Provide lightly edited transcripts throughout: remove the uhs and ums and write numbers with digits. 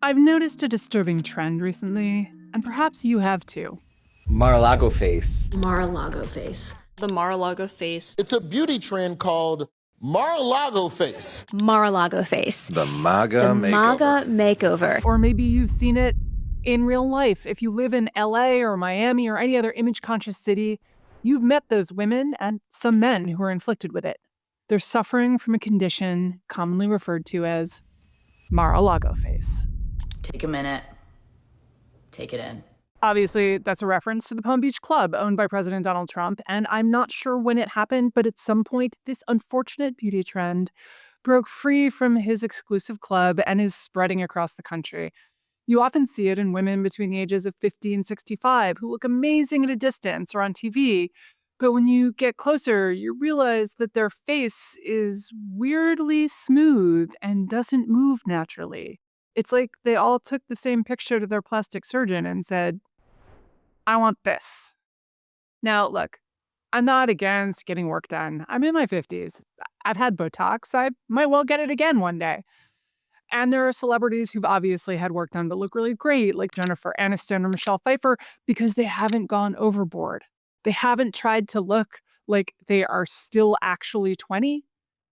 I've noticed a disturbing trend recently, and perhaps you have too. Mar-a-Lago face. Mar-a-Lago face. The Mar-a-Lago face. It's a beauty trend called Mar-a-Lago face. Mar-a-Lago face. The MAGA The Makeover. MAGA Makeover. Or maybe you've seen it in real life. If you live in LA or Miami or any other image-conscious city, you've met those women and some men who are inflicted with it. They're suffering from a condition commonly referred to as Mar-a-Lago face. Take a minute. Take it in. Obviously, that's a reference to the Palm Beach Club owned by President Donald Trump, and I'm not sure when it happened, but at some point, this unfortunate beauty trend broke free from his exclusive club and is spreading across the country. You often see it in women between the ages of 50 and 65 who look amazing at a distance or on TV, but when you get closer, you realize that their face is weirdly smooth and doesn't move naturally. It's like they all took the same picture to their plastic surgeon and said, I want this. Now, look, I'm not against getting work done. I'm in my 50s. I've had Botox. I might well get it again one day. And there are celebrities who've obviously had work done but look really great, like Jennifer Aniston or Michelle Pfeiffer, because they haven't gone overboard. They haven't tried to look like they are still actually 20.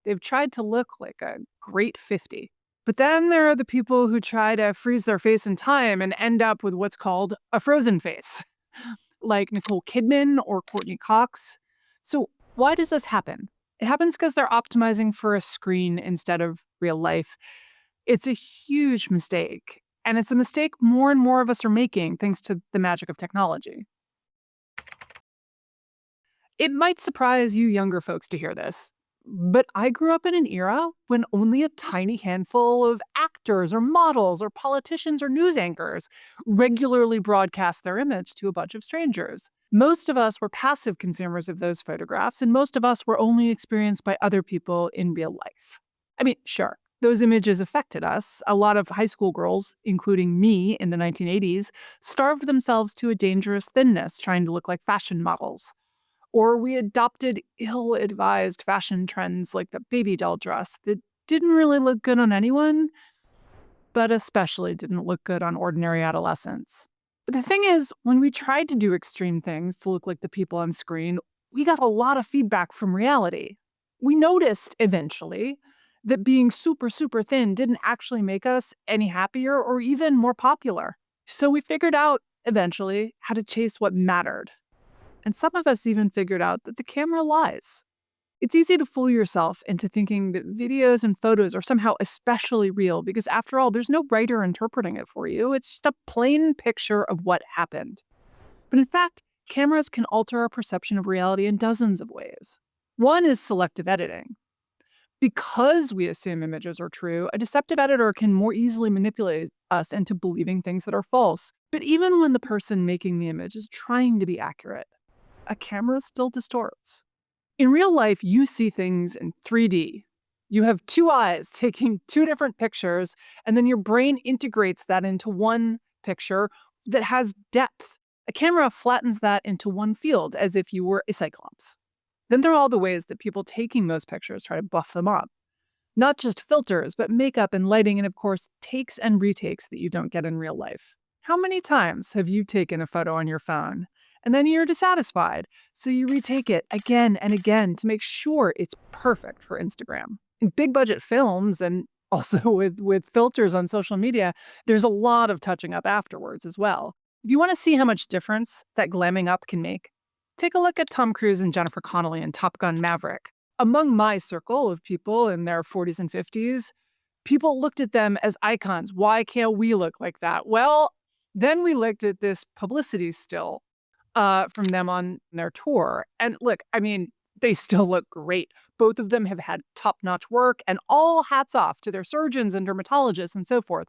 They've tried to look like a great 50. But then there are the people who try to freeze their face in time and end up with what's called a frozen face, like Nicole Kidman or Courtney Cox. So why does this happen? It happens because they're optimizing for a screen instead of real life. It's a huge mistake, and it's a mistake more and more of us are making thanks to the magic of technology. It might surprise you younger folks to hear this, but I grew up in an era when only a tiny handful of actors or models or politicians or news anchors regularly broadcast their image to a bunch of strangers. Most of us were passive consumers of those photographs, and most of us were only experienced by other people in real life. I mean, sure, those images affected us. A lot of high school girls, including me in the 1980s, starved themselves to a dangerous thinness trying to look like fashion models. Or we adopted ill-advised fashion trends like the baby doll dress that didn't really look good on anyone, but especially didn't look good on ordinary adolescents. But the thing is, when we tried to do extreme things to look like the people on screen, we got a lot of feedback from reality. We noticed eventually that being super, super thin didn't actually make us any happier or even more popular. So we figured out, eventually, how to chase what mattered. And some of us even figured out that the camera lies. It's easy to fool yourself into thinking that videos and photos are somehow especially real because, after all, there's no writer interpreting it for you. It's just a plain picture of what happened. But in fact, cameras can alter our perception of reality in dozens of ways. One is selective editing. Because we assume images are true, a deceptive editor can more easily manipulate us into believing things that are false. But even when the person making the image is trying to be accurate, a camera still distorts. In real life, you see things in 3D. You have two eyes taking two different pictures, and then your brain integrates that into one picture that has depth. A camera flattens that into one field, as if you were a cyclops. Then there are all the ways that people taking those pictures try to buff them up. Not just filters, but makeup and lighting, and of course, takes and retakes that you don't get in real life. How many times have you taken a photo on your phone, and then you're dissatisfied, so you retake it again and again to make sure it's perfect for Instagram? In big budget films, and also with filters on social media, there's a lot of touching up afterwards as well. If you want to see how much difference that glamming up can make, take a look at Tom Cruise and Jennifer Connelly in Top Gun Maverick. Among my circle of people in their 40s and 50s, people looked at them as icons. Why can't we look like that? Well, then we looked at this publicity still from them on their tour. And look, I mean, they still look great. Both of them have had top-notch work, and all hats off to their surgeons and dermatologists and so forth.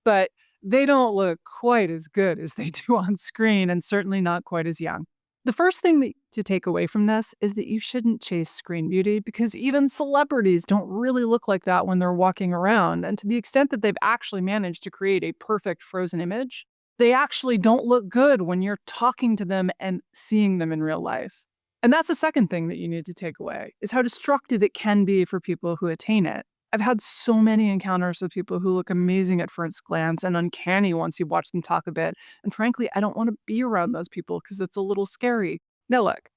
But they don't look quite as good as they do on screen, and certainly not quite as young. The first thing to take away from this is that you shouldn't chase screen beauty, because even celebrities don't really look like that when they're walking around. And to the extent that they've actually managed to create a perfect frozen image, they actually don't look good when you're talking to them and seeing them in real life. And that's the second thing that you need to take away, is how destructive it can be for people who attain it. I've had so many encounters with people who look amazing at first glance and uncanny once you watch them talk a bit. And frankly, I don't want to be around those people because it's a little scary. Now, look,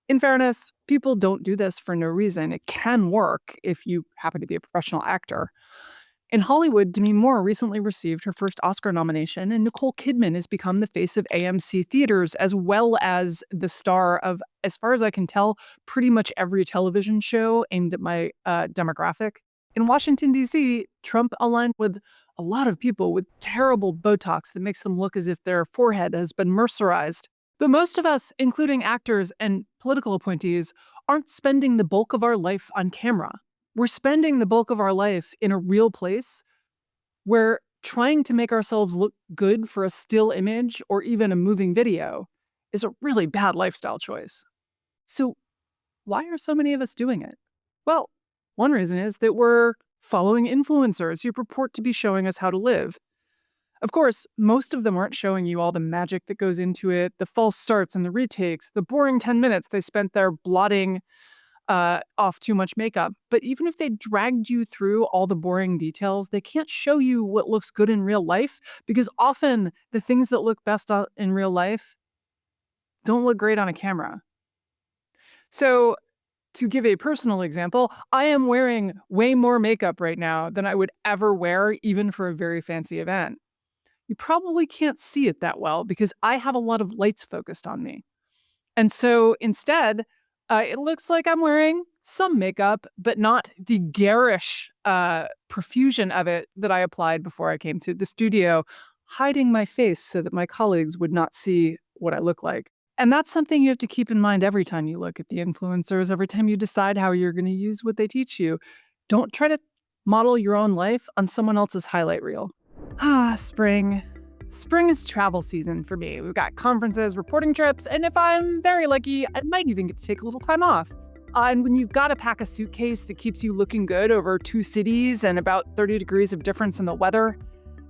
in fairness, people don't do this for no reason. It can work if you happen to be a professional actor. In Hollywood, Demi Moore recently received her first Oscar nomination, and Nicole Kidman has become the face of AMC theaters, as well as the star of, as far as I can tell, pretty much every television show aimed at my demographic. In Washington, D.C., Trump aligned with a lot of people with terrible Botox that makes them look as if their forehead has been mercerized. But most of us, including actors and political appointees, aren't spending the bulk of our life on camera. We're spending the bulk of our life in a real place where trying to make ourselves look good for a still image or even a moving video is a really bad lifestyle choice. So why are so many of us doing it? Well, one reason is that we're following influencers who purport to be showing us how to live. Of course, most of them aren't showing you all the magic that goes into it, the false starts and the retakes, the boring 10 minutes they spent there blotting off too much makeup. But even if they dragged you through all the boring details, they can't show you what looks good in real life, because often the things that look best in real life don't look great on a camera. So, to give a personal example, I am wearing way more makeup right now than I would ever wear, even for a very fancy event. You probably can't see it that well because I have a lot of lights focused on me. And so instead, it looks like I'm wearing some makeup, but not the garish profusion of it that I applied before I came to the studio, hiding my face so that my colleagues would not see what I look like. And that's something you have to keep in mind every time you look at the influencers, every time you decide how you're going to use what they teach you. Don't try to model your own life on someone else's highlight reel. Spring. Spring is travel season for me. We've got conferences, reporting trips, and if I'm very lucky, I might even get to take a little time off. And when you've got to pack a suitcase that keeps you looking good over 2 cities and about 30 degrees of difference in the weather,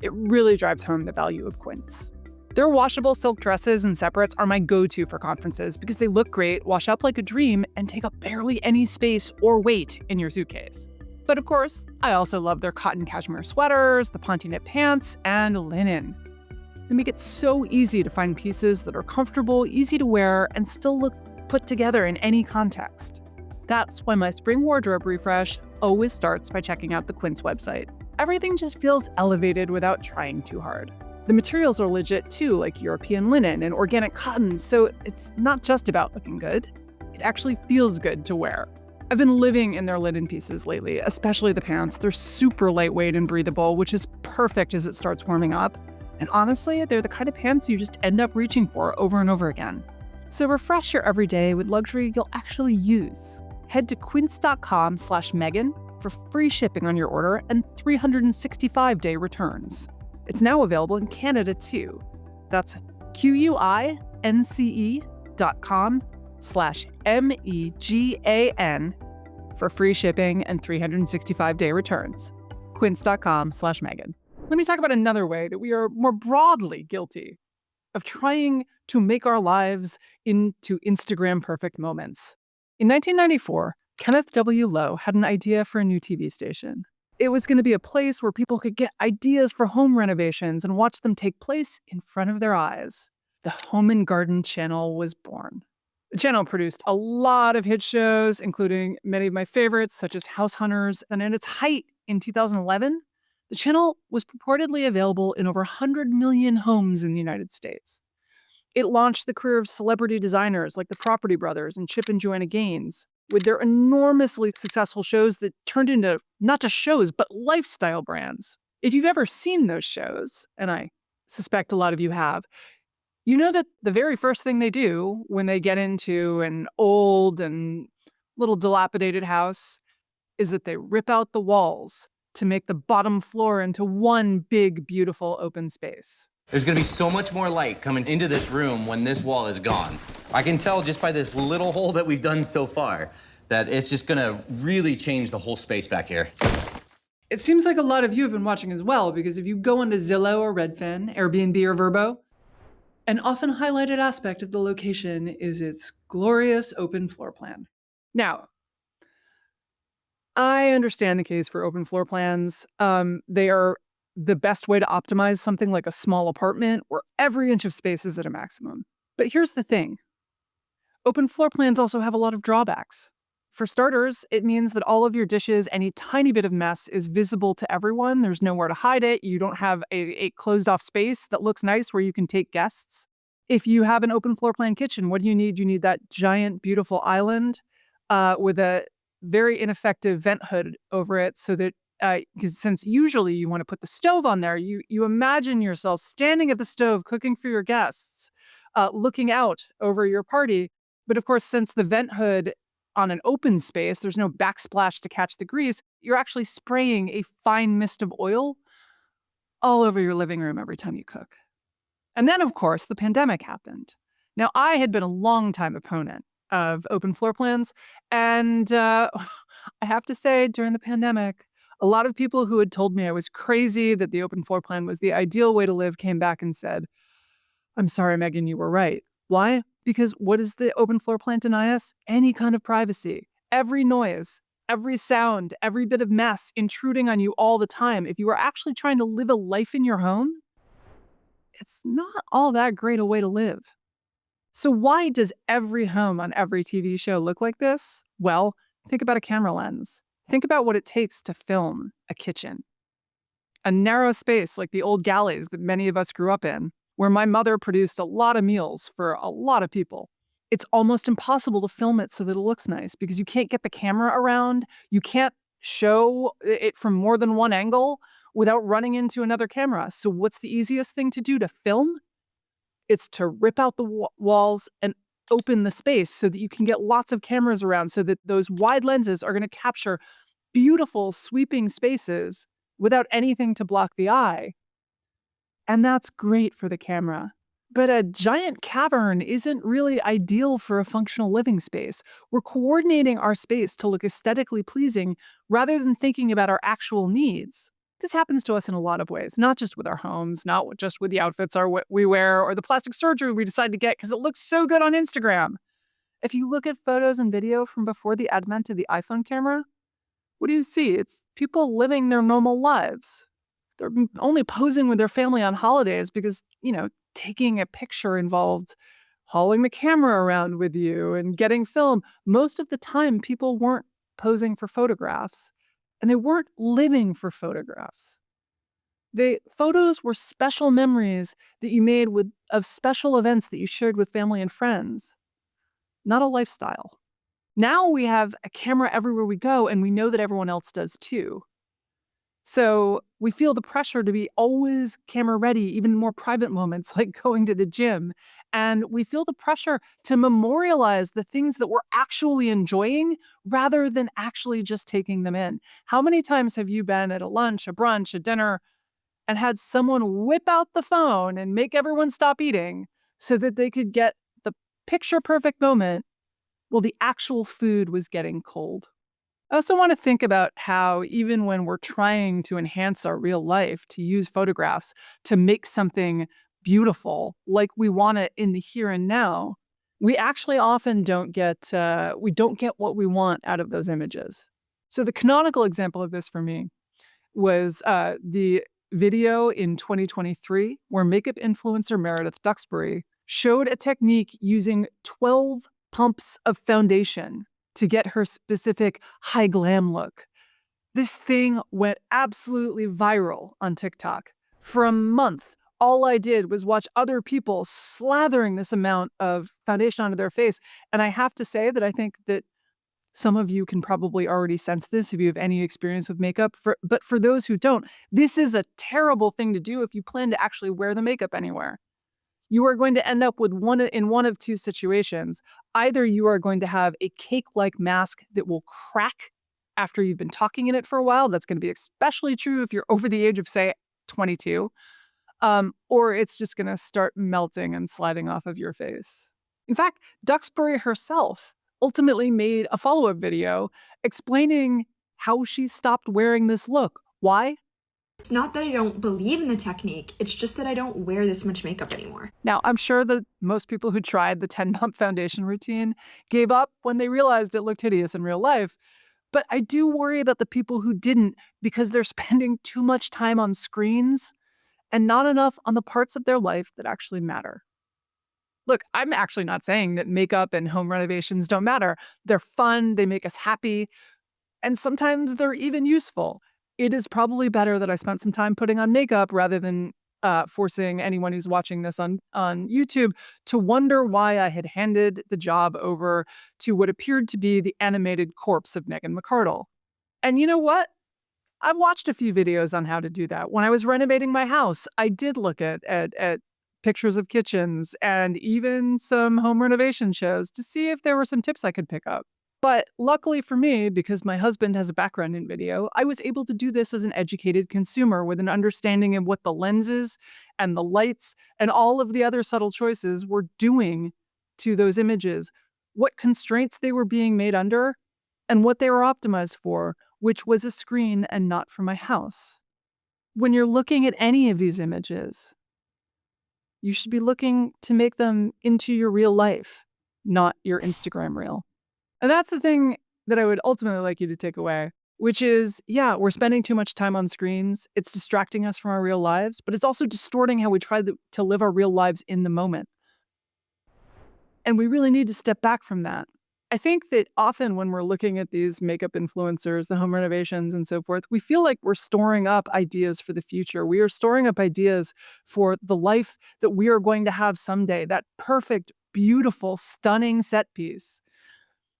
it really drives home the value of quints. Their washable silk dresses and separates are my go-to for conferences because they look great, wash up like a dream, and take up barely any space or weight in your suitcase. But of course, I also love their cotton cashmere sweaters, the ponte knit pants, and linen. They make it so easy to find pieces that are comfortable, easy to wear, and still look put together in any context. That's why my spring wardrobe refresh always starts by checking out the Quince website. Everything just feels elevated without trying too hard. The materials are legit too, like European linen and organic cotton, so it's not just about looking good. It actually feels good to wear. I've been living in their linen pieces lately, especially the pants. They're super lightweight and breathable, which is perfect as it starts warming up. And honestly, they're the kind of pants you just end up reaching for over and over again. So refresh your everyday with luxury you'll actually use. Head to quince.com/Megan for free shipping on your order and 365-day returns. It's now available in Canada too. That's quince.com/MEGAN for free shipping and 365-day returns. Quince.com/Megan. Let me talk about another way that we are more broadly guilty of trying to make our lives into Instagram perfect moments. In 1994, Kenneth W. Lowe had an idea for a new TV station. It was going to be a place where people could get ideas for home renovations and watch them take place in front of their eyes. The Home and Garden Channel was born. The channel produced a lot of hit shows, including many of my favorites, such as House Hunters, and at its height in 2011, the channel was purportedly available in over 100 million homes in the United States. It launched the career of celebrity designers like the Property Brothers and Chip and Joanna Gaines, with their enormously successful shows that turned into not just shows, but lifestyle brands. If you've ever seen those shows, and I suspect a lot of you have, you know that the very first thing they do when they get into an old and little dilapidated house is that they rip out the walls to make the bottom floor into one big, beautiful open space. There's gonna be so much more light coming into this room when this wall is gone. I can tell just by this little hole that we've done so far that it's just gonna really change the whole space back here. It seems like a lot of you have been watching as well, because if you go into Zillow or Redfin, Airbnb or Vrbo, an often highlighted aspect of the location is its glorious open floor plan. Now, I understand the case for open floor plans. They are the best way to optimize something like a small apartment where every inch of space is at a maximum. But here's the thing. Open floor plans also have a lot of drawbacks. For starters, it means that all of your dishes, any tiny bit of mess is visible to everyone. There's nowhere to hide it. You don't have a closed off space that looks nice where you can take guests. If you have an open floor plan kitchen, what do you need? You need that giant, beautiful island with a very ineffective vent hood over it so that because since usually you want to put the stove on there, you imagine yourself standing at the stove cooking for your guests, looking out over your party. But of course, since the vent hood on an open space, there's no backsplash to catch the grease, you're actually spraying a fine mist of oil all over your living room every time you cook. And then, of course, the pandemic happened. Now, I had been a long-time opponent of open floor plans, and I have to say, during the pandemic, a lot of people who had told me I was crazy, that the open floor plan was the ideal way to live, came back and said, I'm sorry, Megan, you were right. Why? Because what does the open floor plan deny us? Any kind of privacy. Every noise, every sound, every bit of mess intruding on you all the time. If you are actually trying to live a life in your home, it's not all that great a way to live. So why does every home on every TV show look like this? Well, think about a camera lens. Think about what it takes to film a kitchen. A narrow space like the old galleys that many of us grew up in, where my mother produced a lot of meals for a lot of people. It's almost impossible to film it so that it looks nice because you can't get the camera around. You can't show it from more than one angle without running into another camera. So what's the easiest thing to do to film? It's to rip out the walls and open the space so that you can get lots of cameras around so that those wide lenses are going to capture beautiful sweeping spaces without anything to block the eye. And that's great for the camera. But a giant cavern isn't really ideal for a functional living space. We're coordinating our space to look aesthetically pleasing rather than thinking about our actual needs. This happens to us in a lot of ways, not just with our homes, not just with the outfits we wear or the plastic surgery we decide to get because it looks so good on Instagram. If you look at photos and video from before the advent of the iPhone camera, what do you see? It's people living their normal lives. They're only posing with their family on holidays because, taking a picture involved hauling the camera around with you and getting film. Most of the time, people weren't posing for photographs and they weren't living for photographs. Photos were special memories that you made of special events that you shared with family and friends, not a lifestyle. Now we have a camera everywhere we go and we know that everyone else does too. So we feel the pressure to be always camera ready, even in more private moments like going to the gym. And we feel the pressure to memorialize the things that we're actually enjoying rather than actually just taking them in. How many times have you been at a lunch, a brunch, a dinner, and had someone whip out the phone and make everyone stop eating so that they could get the picture perfect moment while the actual food was getting cold? I also want to think about how even when we're trying to enhance our real life, to use photographs to make something beautiful like we want it in the here and now, we actually often don't get what we want out of those images. So the canonical example of this for me was the video in 2023 where makeup influencer Meredith Duxbury showed a technique using 12 pumps of foundation to get her specific high glam look. This thing went absolutely viral on TikTok. For a month, all I did was watch other people slathering this amount of foundation onto their face. And I have to say that I think that some of you can probably already sense this if you have any experience with makeup. But for those who don't, this is a terrible thing to do if you plan to actually wear the makeup anywhere. You are going to end up with one of two situations. Either you are going to have a cake-like mask that will crack after you've been talking in it for a while. That's going to be especially true if you're over the age of, say, 22. Or it's just going to start melting and sliding off of your face. In fact, Duxbury herself ultimately made a follow-up video explaining how she stopped wearing this look. Why? It's not that I don't believe in the technique, it's just that I don't wear this much makeup anymore. Now, I'm sure that most people who tried the 10-pump foundation routine gave up when they realized it looked hideous in real life. But I do worry about the people who didn't because they're spending too much time on screens and not enough on the parts of their life that actually matter. Look, I'm actually not saying that makeup and home renovations don't matter. They're fun, they make us happy, and sometimes they're even useful. It is probably better that I spent some time putting on makeup rather than forcing anyone who's watching this on YouTube to wonder why I had handed the job over to what appeared to be the animated corpse of Megan McArdle. And you know what? I've watched a few videos on how to do that. When I was renovating my house, I did look at pictures of kitchens and even some home renovation shows to see if there were some tips I could pick up. But luckily for me, because my husband has a background in video, I was able to do this as an educated consumer with an understanding of what the lenses and the lights and all of the other subtle choices were doing to those images, what constraints they were being made under, and what they were optimized for, which was a screen and not for my house. When you're looking at any of these images, you should be looking to make them into your real life, not your Instagram reel. And that's the thing that I would ultimately like you to take away, which is, yeah, we're spending too much time on screens. It's distracting us from our real lives, but it's also distorting how we try to live our real lives in the moment. And we really need to step back from that. I think that often when we're looking at these makeup influencers, the home renovations and so forth, we feel like we're storing up ideas for the future. We are storing up ideas for the life that we are going to have someday, that perfect, beautiful, stunning set piece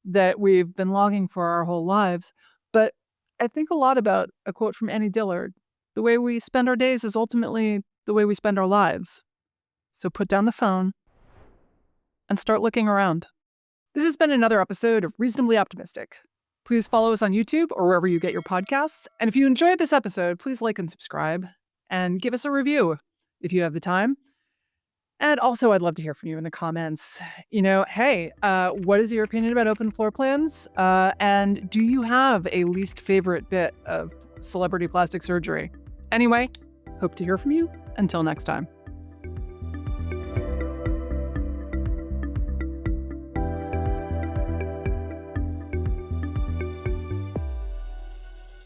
that we've been longing for our whole lives. But I think a lot about a quote from Annie Dillard. The way we spend our days is ultimately the way we spend our lives. So put down the phone and start looking around. This has been another episode of Reasonably Optimistic. Please follow us on YouTube or wherever you get your podcasts. And if you enjoyed this episode, please like and subscribe and give us a review if you have the time. And also, I'd love to hear from you in the comments. Hey, what is your opinion about open floor plans? And do you have a least favorite bit of celebrity plastic surgery? Anyway, hope to hear from you. Until next time.